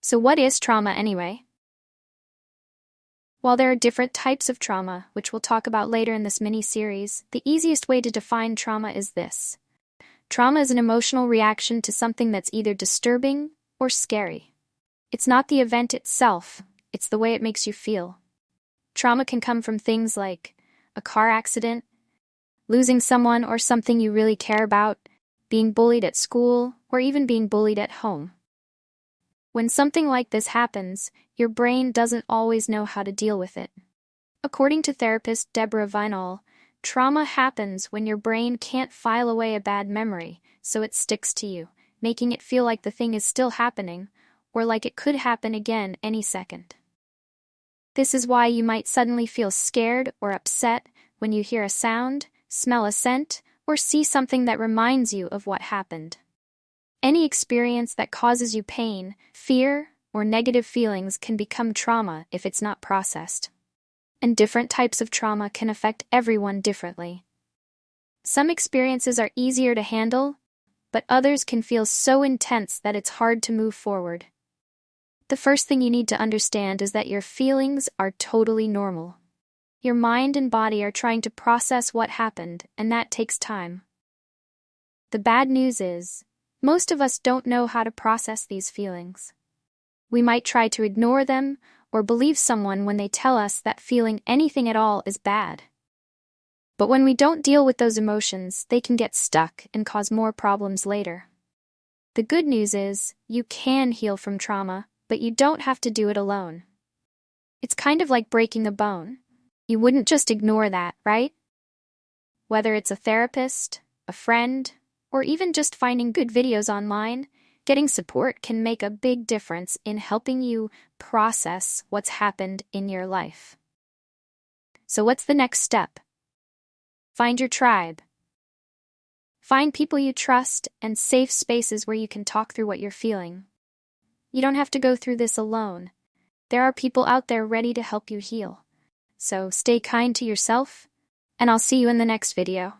So what is trauma anyway? While there are different types of trauma, which we'll talk about later in this mini-series, the easiest way to define trauma is this. Trauma is an emotional reaction to something that's either disturbing or scary. It's not the event itself, it's the way it makes you feel. Trauma can come from things like a car accident, losing someone or something you really care about, being bullied at school, or even being bullied at home. When something like this happens, your brain doesn't always know how to deal with it. According to therapist Deborah Vinall, trauma happens when your brain can't file away a bad memory, so it sticks to you, making it feel like the thing is still happening, or like it could happen again any second. This is why you might suddenly feel scared or upset when you hear a sound, smell a scent, or see something that reminds you of what happened. Any experience that causes you pain, fear, or negative feelings can become trauma if it's not processed. And different types of trauma can affect everyone differently. Some experiences are easier to handle, but others can feel so intense that it's hard to move forward. The first thing you need to understand is that your feelings are totally normal. Your mind and body are trying to process what happened, and that takes time. The bad news is, most of us don't know how to process these feelings. We might try to ignore them or believe someone when they tell us that feeling anything at all is bad. But when we don't deal with those emotions, they can get stuck and cause more problems later. The good news is, you can heal from trauma, but you don't have to do it alone. It's kind of like breaking a bone. You wouldn't just ignore that, right? Whether it's a therapist, a friend, or even just finding good videos online, getting support can make a big difference in helping you process what's happened in your life. So what's the next step? Find your tribe. Find people you trust and safe spaces where you can talk through what you're feeling. You don't have to go through this alone. There are people out there ready to help you heal. So stay kind to yourself, and I'll see you in the next video.